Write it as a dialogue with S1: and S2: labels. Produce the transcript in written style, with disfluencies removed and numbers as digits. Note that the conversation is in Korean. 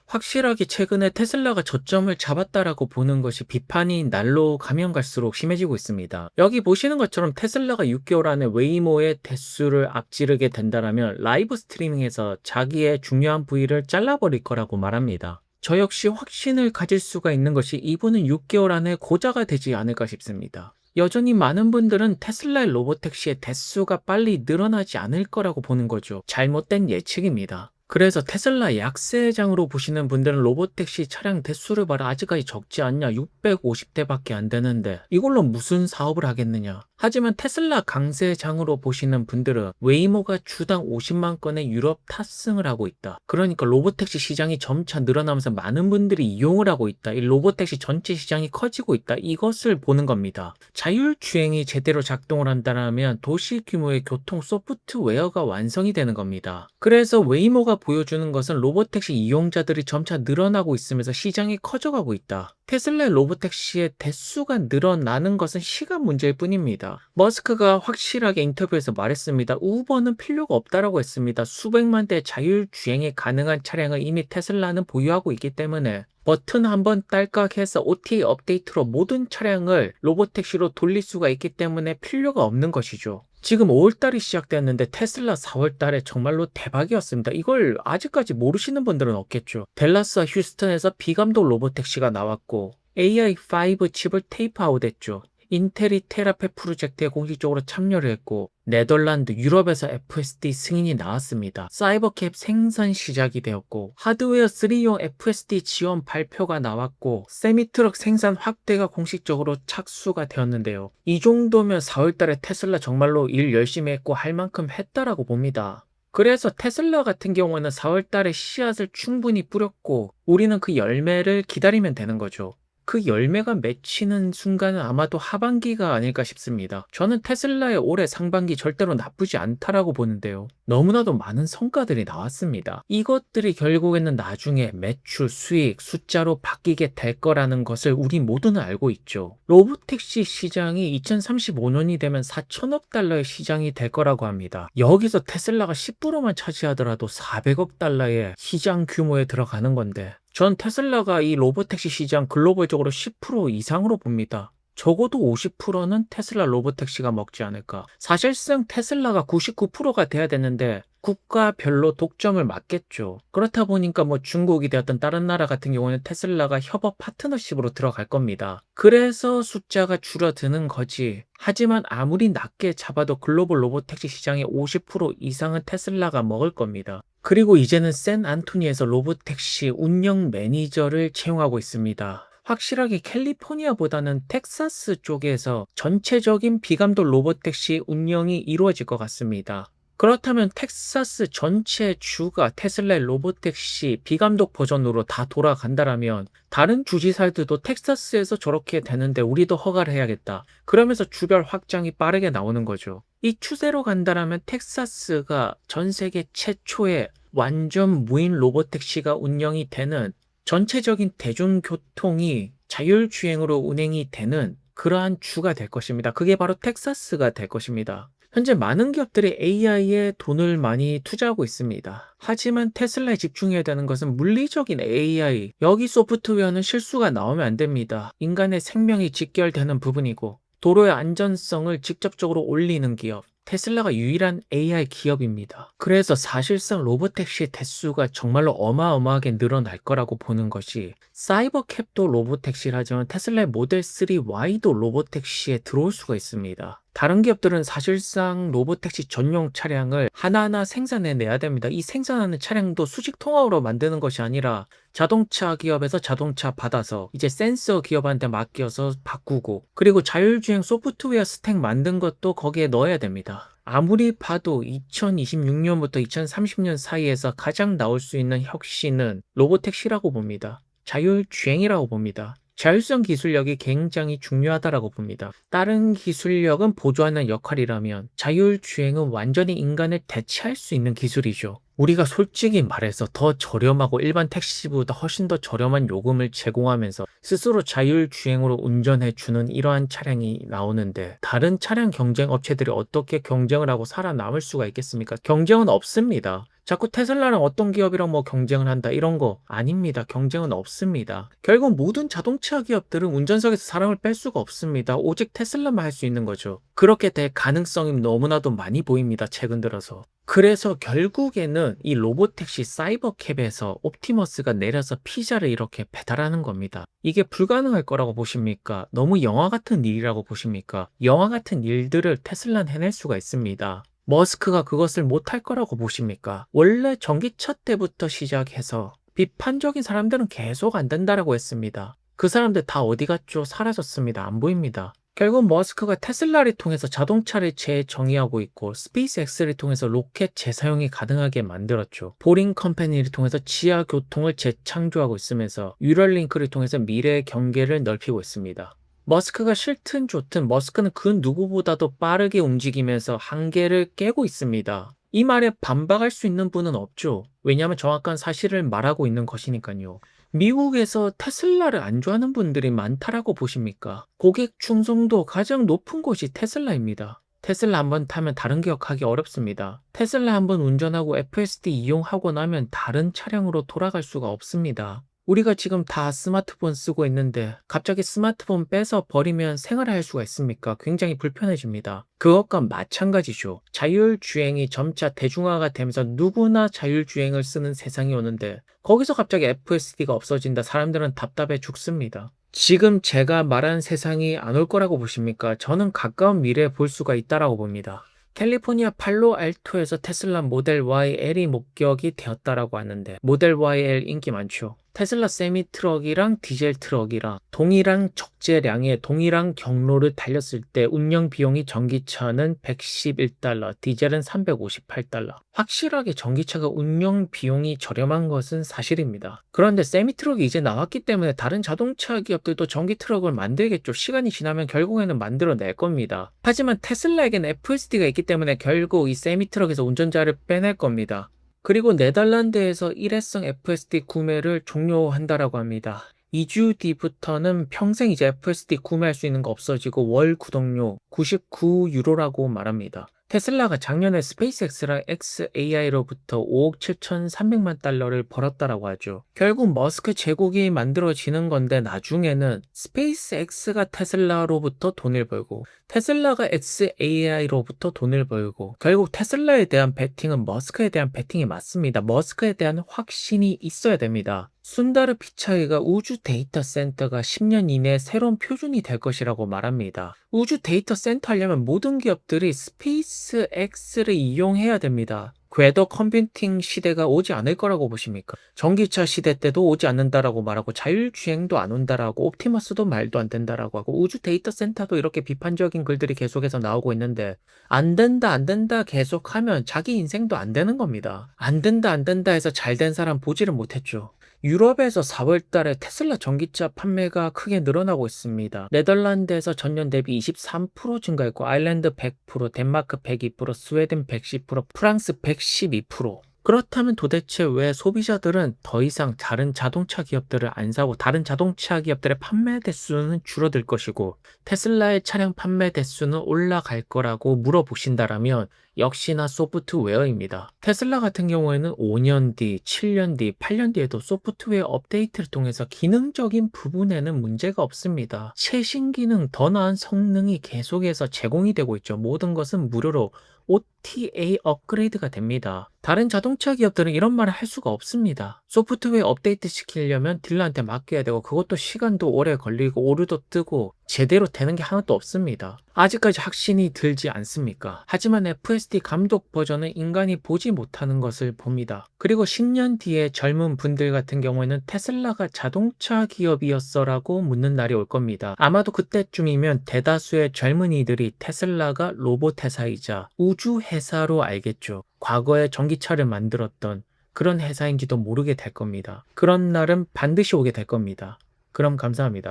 S1: 확실하게 최근에 테슬라가 저점을 잡았다라고 보는 것이 비판이 날로 가면 갈수록 심해지고 있습니다. 여기 보시는 것처럼 테슬라가 6개월 안에 웨이모의 대수를 앞지르게 된다면 라이브 스트리밍에서 자기의 중요한 부위를 잘라버릴 거라고 말합니다. 저 역시 확신을 가질 수가 있는 것이 이분은 6개월 안에 고자가 되지 않을까 싶습니다. 여전히 많은 분들은 테슬라의 로보택시의 대수가 빨리 늘어나지 않을 거라고 보는 거죠. 잘못된 예측입니다. 그래서 테슬라 약세장으로 보시는 분들은 로보택시 차량 대수를 봐라, 아직까지 적지 않냐, 650대밖에 안 되는데 이걸로 무슨 사업을 하겠느냐. 하지만 테슬라 강세장으로 보시는 분들은 웨이모가 주당 50만 건의 유럽 탑승을 하고 있다. 그러니까 로보택시 시장이 점차 늘어나면서 많은 분들이 이용을 하고 있다. 이 로보택시 전체 시장이 커지고 있다. 이것을 보는 겁니다. 자율주행이 제대로 작동을 한다면 도시 규모의 교통 소프트웨어가 완성이 되는 겁니다. 그래서 웨이모가 보여주는 것은 로보택시 이용자들이 점차 늘어나고 있으면서 시장이 커져가고 있다. 테슬라의 로보택시의 대수가 늘어나는 것은 시간 문제일 뿐입니다. 머스크가 확실하게 인터뷰에서 말했습니다. 우버는 필요가 없다라고 했습니다. 수백만 대 자율주행이 가능한 차량을 이미 테슬라는 보유하고 있기 때문에 버튼 한번 딸깍해서 OTA 업데이트로 모든 차량을 로보택시로 돌릴 수가 있기 때문에 필요가 없는 것이죠. 지금 5월달이 시작됐는데 테슬라 4월달에 정말로 대박이었습니다. 이걸 아직까지 모르시는 분들은 없겠죠. 댈러스와 휴스턴에서 비감독 로보택시가 나왔고 AI5 칩을 테이프아웃했죠. 인텔이 테라페 프로젝트에 공식적으로 참여를 했고 네덜란드, 유럽에서 FSD 승인이 나왔습니다. 사이버캡 생산 시작이 되었고 하드웨어 3용 FSD 지원 발표가 나왔고 세미트럭 생산 확대가 공식적으로 착수가 되었는데요. 이 정도면 4월달에 테슬라 정말로 일 열심히 했고 할 만큼 했다라고 봅니다. 그래서 테슬라 같은 경우는 4월달에 씨앗을 충분히 뿌렸고 우리는 그 열매를 기다리면 되는 거죠. 그 열매가 맺히는 순간은 아마도 하반기가 아닐까 싶습니다. 저는 테슬라의 올해 상반기 절대로 나쁘지 않다라고 보는데요. 너무나도 많은 성과들이 나왔습니다. 이것들이 결국에는 나중에 매출, 수익, 숫자로 바뀌게 될 거라는 것을 우리 모두는 알고 있죠. 로보택시 시장이 2035년이 되면 4천억 달러의 시장이 될 거라고 합니다. 여기서 테슬라가 10%만 차지하더라도 400억 달러의 시장 규모에 들어가는 건데 전 테슬라가 이 로보택시 시장 글로벌적으로 10% 이상으로 봅니다. 적어도 50%는 테슬라 로보택시가 먹지 않을까. 사실상 테슬라가 99%가 돼야 되는데 국가별로 독점을 맡겠죠. 그렇다 보니까 뭐 중국이 되었던 다른 나라 같은 경우는 테슬라가 협업 파트너십으로 들어갈 겁니다. 그래서 숫자가 줄어드는 거지. 하지만 아무리 낮게 잡아도 글로벌 로보택시 시장의 50% 이상은 테슬라가 먹을 겁니다. 그리고 이제는 샌안토니에서 로보택시 운영 매니저를 채용하고 있습니다. 확실하게 캘리포니아보다는 텍사스 쪽에서 전체적인 비감독 로보택시 운영이 이루어질 것 같습니다. 그렇다면 텍사스 전체 주가 테슬라의 로보택시 비감독 버전으로 다 돌아간다라면 다른 주지사들도 텍사스에서 저렇게 되는데 우리도 허가를 해야겠다. 그러면서 주별 확장이 빠르게 나오는 거죠. 이 추세로 간다라면 텍사스가 전 세계 최초의 완전 무인 로보택시가 운영이 되는 전체적인 대중교통이 자율주행으로 운행이 되는 그러한 주가 될 것입니다. 그게 바로 텍사스가 될 것입니다. 현재 많은 기업들이 AI에 돈을 많이 투자하고 있습니다. 하지만 테슬라에 집중해야 되는 것은 물리적인 AI. 여기 소프트웨어는 실수가 나오면 안 됩니다. 인간의 생명이 직결되는 부분이고 도로의 안전성을 직접적으로 올리는 기업. 테슬라가 유일한 AI 기업입니다. 그래서 사실상 로보택시의 대수가 정말로 어마어마하게 늘어날 거라고 보는 것이 사이버캡도 로보택시라지만 테슬라의 모델 3Y도 로보택시에 들어올 수가 있습니다. 다른 기업들은 사실상 로보택시 전용 차량을 하나하나 생산해내야 됩니다. 이 생산하는 차량도 수직 통합으로 만드는 것이 아니라 자동차 기업에서 자동차 받아서 이제 센서 기업한테 맡겨서 바꾸고 그리고 자율주행 소프트웨어 스택 만든 것도 거기에 넣어야 됩니다. 아무리 봐도 2026년부터 2030년 사이에서 가장 나올 수 있는 혁신은 로보택시라고 봅니다. 자율주행이라고 봅니다. 자율성 기술력이 굉장히 중요하다고 봅니다. 다른 기술력은 보조하는 역할이라면 자율주행은 완전히 인간을 대체할 수 있는 기술이죠. 우리가 솔직히 말해서 더 저렴하고 일반 택시보다 훨씬 더 저렴한 요금을 제공하면서 스스로 자율주행으로 운전해주는 이러한 차량이 나오는데 다른 차량 경쟁 업체들이 어떻게 경쟁을 하고 살아남을 수가 있겠습니까? 경쟁은 없습니다. 자꾸 테슬라랑 어떤 기업이랑 뭐 경쟁을 한다 이런 거 아닙니다. 경쟁은 없습니다. 결국 모든 자동차 기업들은 운전석에서 사람을 뺄 수가 없습니다. 오직 테슬라만 할 수 있는 거죠. 그렇게 될 가능성이 너무나도 많이 보입니다. 최근 들어서. 그래서 결국에는 이 로보택시 사이버캡에서 옵티머스가 내려서 피자를 이렇게 배달하는 겁니다. 이게 불가능할 거라고 보십니까? 너무 영화 같은 일이라고 보십니까? 영화 같은 일들을 테슬라는 해낼 수가 있습니다. 머스크가 그것을 못할 거라고 보십니까? 원래 전기차 때부터 시작해서 비판적인 사람들은 계속 안 된다라고 했습니다. 그 사람들 다 어디 갔죠? 사라졌습니다. 안 보입니다. 결국 머스크가 테슬라를 통해서 자동차를 재정의하고 있고 스페이스X를 통해서 로켓 재사용이 가능하게 만들었죠. 보링 컴퍼니를 통해서 지하 교통을 재창조하고 있으면서 뉴럴링크를 통해서 미래의 경계를 넓히고 있습니다. 머스크가 싫든 좋든 머스크는 그 누구보다도 빠르게 움직이면서 한계를 깨고 있습니다. 이 말에 반박할 수 있는 분은 없죠. 왜냐하면 정확한 사실을 말하고 있는 것이니까요. 미국에서 테슬라를 안 좋아하는 분들이 많다라고 보십니까? 고객 충성도 가장 높은 곳이 테슬라입니다. 테슬라 한번 타면 다른 기억하기 어렵습니다. 테슬라 한번 운전하고 FSD 이용하고 나면 다른 차량으로 돌아갈 수가 없습니다. 우리가 지금 다 스마트폰 쓰고 있는데 갑자기 스마트폰 빼서 버리면 생활을 할 수가 있습니까? 굉장히 불편해집니다. 그것과 마찬가지죠. 자율주행이 점차 대중화가 되면서 누구나 자율주행을 쓰는 세상이 오는데 거기서 갑자기 FSD가 없어진다. 사람들은 답답해 죽습니다. 지금 제가 말한 세상이 안 올 거라고 보십니까? 저는 가까운 미래에 볼 수가 있다라고 봅니다. 캘리포니아 팔로알토에서 테슬라 모델 Y L이 목격이 되었다라고 하는데 모델 Y L 인기 많죠. 테슬라 세미 트럭이랑 디젤 트럭이랑 동일한 적재량의 동일한 경로를 달렸을 때 운영 비용이 전기차는 $111, 디젤은 $358. 확실하게 전기차가 운영 비용이 저렴한 것은 사실입니다. 그런데 세미 트럭이 이제 나왔기 때문에 다른 자동차 기업들도 전기 트럭을 만들겠죠. 시간이 지나면 결국에는 만들어낼 겁니다. 하지만 테슬라에게는 FSD가 있기 때문에 결국 이 세미 트럭에서 운전자를 빼낼 겁니다. 그리고 네덜란드에서 일회성 FSD 구매를 종료한다라고 합니다. 2주 뒤부터는 평생 이제 FSD 구매할 수 있는 거 없어지고 월 구독료 99유로라고 말합니다. 테슬라가 작년에 스페이스X랑 xAI로부터 5억 7,300만 달러를 벌었다라고 하죠. 결국 머스크 제국이 만들어지는 건데 나중에는 스페이스X가 테슬라로부터 돈을 벌고 테슬라가 xAI로부터 돈을 벌고 결국 테슬라에 대한 베팅은 머스크에 대한 베팅이 맞습니다. 머스크에 대한 확신이 있어야 됩니다. 순다르 피차이가 우주 데이터 센터가 10년 이내에 새로운 표준이 될 것이라고 말합니다. 우주 데이터 센터 하려면 모든 기업들이 스페이스X를 이용해야 됩니다. 궤도 컴퓨팅 시대가 오지 않을 거라고 보십니까? 전기차 시대 때도 오지 않는다라고 말하고 자율주행도 안 온다라고 옵티머스도 말도 안 된다라고 하고 우주 데이터 센터도 이렇게 비판적인 글들이 계속해서 나오고 있는데 안 된다 안 된다 계속하면 자기 인생도 안 되는 겁니다. 안 된다 안 된다 해서 잘 된 사람 보지를 못했죠. 유럽에서 4월 달에 테슬라 전기차 판매가 크게 늘어나고 있습니다. 네덜란드에서 전년 대비 23% 증가했고 아일랜드 100%, 덴마크 102%, 스웨덴 110%, 프랑스 112%. 그렇다면 도대체 왜 소비자들은 더 이상 다른 자동차 기업들을 안 사고 다른 자동차 기업들의 판매 대수는 줄어들 것이고 테슬라의 차량 판매 대수는 올라갈 거라고 물어보신다라면 역시나 소프트웨어입니다. 테슬라 같은 경우에는 5년 뒤, 7년 뒤, 8년 뒤에도 소프트웨어 업데이트를 통해서 기능적인 부분에는 문제가 없습니다. 최신 기능, 더 나은 성능이 계속해서 제공이 되고 있죠. 모든 것은 무료로 OTA 업그레이드가 됩니다. 다른 자동차 기업들은 이런 말을 할 수가 없습니다. 소프트웨어 업데이트 시키려면 딜러한테 맡겨야 되고 그것도 시간도 오래 걸리고 오류도 뜨고 제대로 되는 게 하나도 없습니다. 아직까지 확신이 들지 않습니까? 하지만 FSD 감독 버전은 인간이 보지 못하는 것을 봅니다. 그리고 10년 뒤에 젊은 분들 같은 경우에는 테슬라가 자동차 기업이었어라고 묻는 날이 올 겁니다. 아마도 그때쯤이면 대다수의 젊은이들이 테슬라가 로봇 회사이자 우주 회사로 알겠죠. 과거에 전기차를 만들었던 그런 회사인지도 모르게 될 겁니다. 그런 날은 반드시 오게 될 겁니다. 그럼 감사합니다.